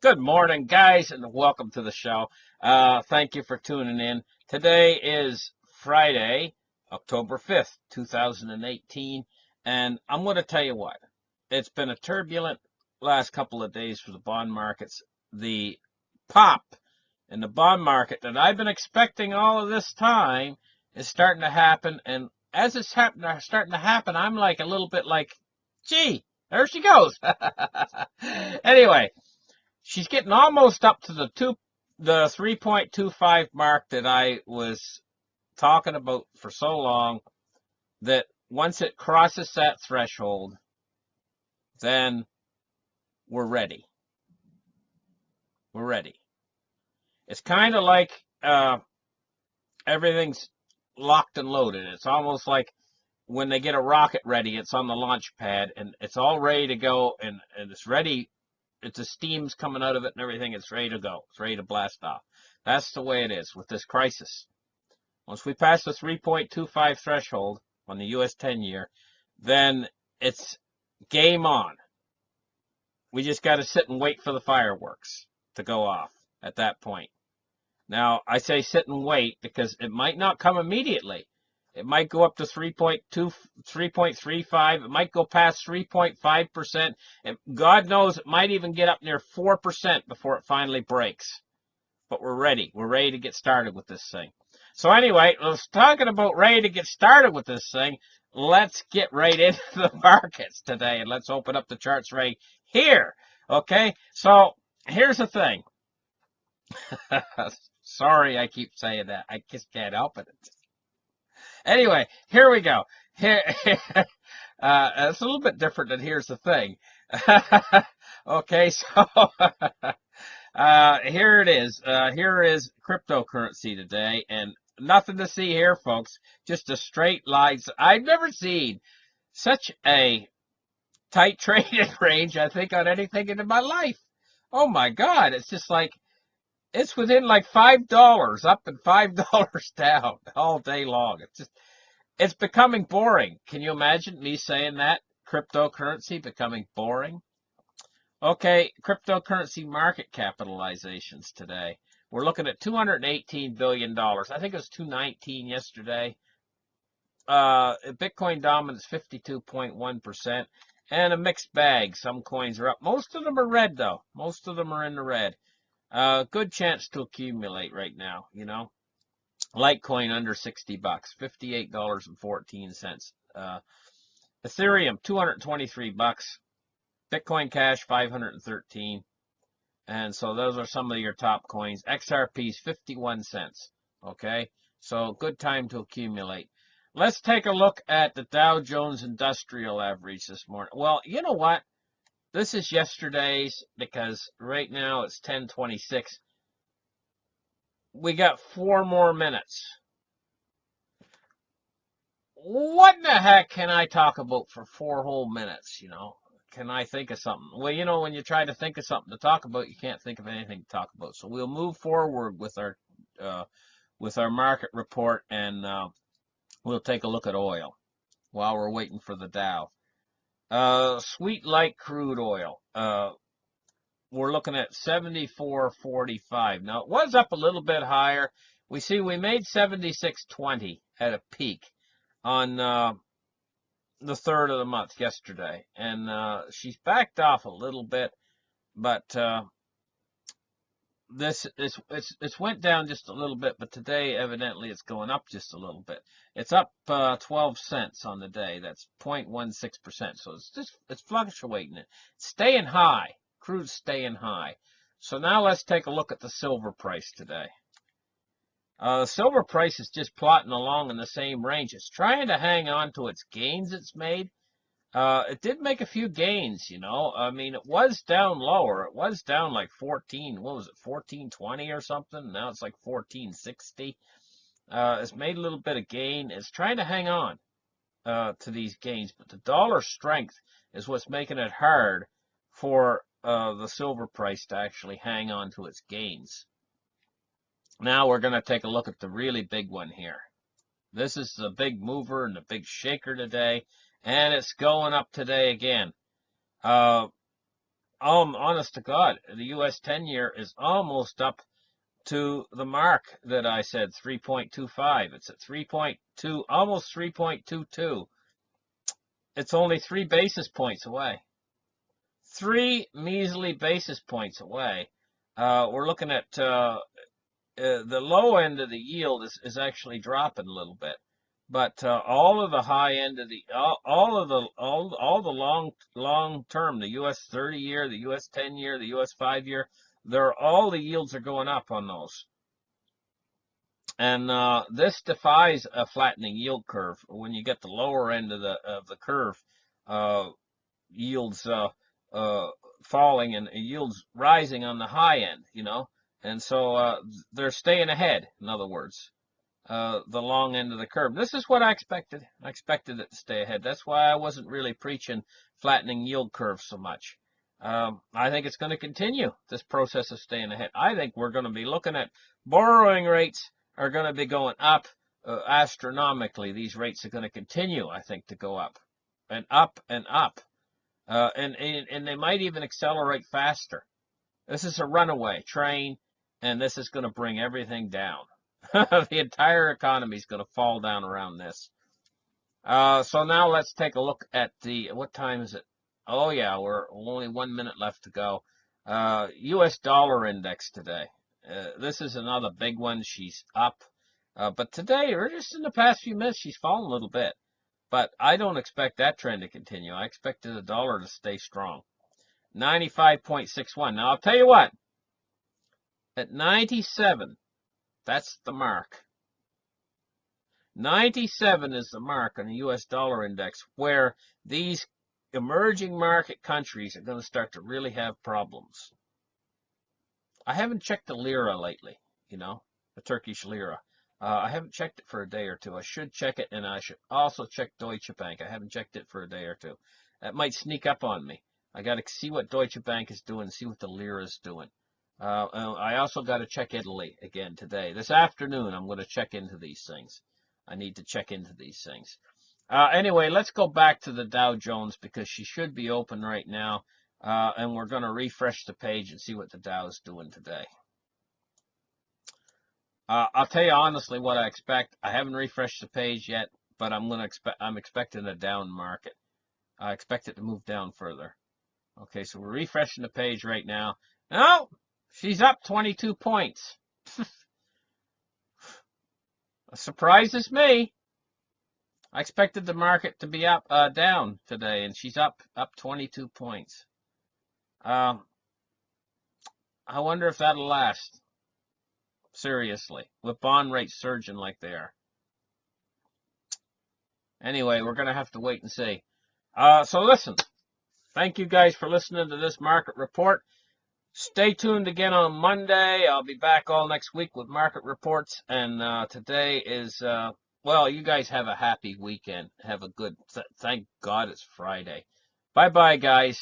Good morning, guys, and welcome to the show. Thank you for tuning in. Today is Friday, October 5th, 2018, and I'm going to tell you what. It's been a turbulent last couple of days for the bond markets. The pop in the bond market that I've been expecting all of this time is starting to happen, and as it's starting to happen, I'm like a little bit like, gee, there she goes. Anyway. She's getting almost up to the 3.25 mark that I was talking about for so long, that once it crosses that threshold, then we're ready. We're ready. It's kind of like everything's locked and loaded. It's almost like when they get a rocket ready, it's on the launch pad and it's all ready to go, and it's ready. It's the steam's coming out of it and everything. It's ready to go. It's ready to blast off. That's the way it is with this crisis. Once we pass the 3.25 threshold on the U.S. 10-year, then it's game on. We just got to sit and wait for the fireworks to go off at that point. Now, I say sit and wait because it might not come immediately. It might go up to 3.2, 3.35. It might go past 3.5%. And God knows it might even get up near 4% before it finally breaks. But we're ready. We're ready to get started with this thing. So anyway, let's talking about ready to get started with this thing. Let's get right into the markets today, and let's open up the charts right here. Okay, so here's the thing. Sorry, I keep saying that. I just can't help it. Anyway, here we go. Here, it's a little bit different than here's the thing. Okay, so here it is. Here is cryptocurrency today, and nothing to see here, folks. Just a straight line. I've never seen such a tight trading range, I think, on anything in my life. Oh my God, it's just like it's within like $5 up and $5 down all day long. It's becoming boring. Can you imagine me saying that? Cryptocurrency becoming boring? Okay, cryptocurrency market capitalizations today. We're looking at $218 billion. I think it was 219 yesterday. Bitcoin dominance 52.1%. And a mixed bag. Some coins are up. Most of them are red, though. Most of them are in the red. Good chance to accumulate right now, you know. Litecoin under $60, $58.14. Ethereum $223. Bitcoin Cash 513. And so those are some of your top coins. XRP's 51 cents. Okay, so good time to accumulate. Let's take a look at the Dow Jones Industrial Average this morning. Well, you know what? This is yesterday's because right now it's 10:26. We got 4 more minutes. What in the heck can I talk about for 4 whole minutes, you know? Can I think of something? Well, you know, when you try to think of something to talk about, you can't think of anything to talk about. So we'll move forward with our market report, and we'll take a look at oil while we're waiting for the Dow. Sweet light crude oil. We're looking at 74.45. Now, it was up a little bit higher. We made 76.20 at a peak on the 3rd of the month yesterday. And she's backed off a little bit, but it's went down just a little bit, but today evidently it's going up just a little bit. It's up 12 cents on the day. That's 0.16%. So it's fluctuating. It's staying high. Crude's staying high. So now let's take a look at the silver price today. The silver price is just plotting along in the same range. It's trying to hang on to its gains it's made. It did make a few gains, you know. I mean, it was down lower. It was down like 1420 or something. Now it's like 1460. It's made a little bit of gain. It's trying to hang on to these gains, but the dollar strength is what's making it hard for the silver price to actually hang on to its gains. Now we're going to take a look at the really big one here. This is the big mover and the big shaker today, and it's going up today again. Honest to God, the U.S. 10-year is almost up to the mark that I said, 3.25. It's at 3.2, almost 3.22. It's only 3 basis points away. 3 measly basis points away. We're looking at the low end of the yield is actually dropping a little bit, but all of the high end of the all the long term, the U.S. 30-year, the U.S. 10-year, the U.S. 5-year, all the yields are going up on those. And this defies a flattening yield curve. When you get the lower end of the curve, yields falling and yields rising on the high end, and so they're staying ahead. In other words, the long end of the curve. This is what I expected. I expected it to stay ahead. That's why I wasn't really preaching flattening yield curve so much. I think it's going to continue this process of staying ahead. I think we're going to be looking at borrowing rates are going to be going up astronomically. These rates are going to continue, I think, to go up and up and up. And they might even accelerate faster. This is a runaway train, and this is going to bring everything down. The entire economy is going to fall down around this. So now let's take a look at what time is it? Oh yeah, we're only 1 minute left to go. U.S. dollar index today. This is another big one. She's up. But today, or just in the past few minutes, she's fallen a little bit. But I don't expect that trend to continue. I expected the dollar to stay strong. 95.61. Now, I'll tell you what. At 97, that's the mark. 97 is the mark on the U.S. dollar index where these emerging market countries are going to start to really have problems. I haven't checked the lira lately, the Turkish lira. I haven't checked it for a day or two. I should check it, and I should also check Deutsche Bank. I haven't checked it for a day or two. That might sneak up on me. I got to see what Deutsche Bank is doing, see what the lira is doing. I also got to check Italy again today. This afternoon, I'm going to check into these things. I need to check into these things. Anyway, let's go back to the Dow Jones because she should be open right now. And we're going to refresh the page and see what the Dow is doing today. I'll tell you honestly what I expect. I haven't refreshed the page yet, but I'm expecting a down market. I expect it to move down further. Okay, so we're refreshing the page right now. Oh, she's up 22 points. Surprises me. I expected the market to be up down today, and she's up 22 points. I wonder if that'll last. Seriously, with bond rates surging like they are. Anyway, we're going to have to wait and see. So listen, thank you guys for listening to this market report. Stay tuned again on Monday. I'll be back all next week with market reports. And today is, well, you guys have a happy weekend. Have a good, thank God it's Friday. Bye-bye, guys.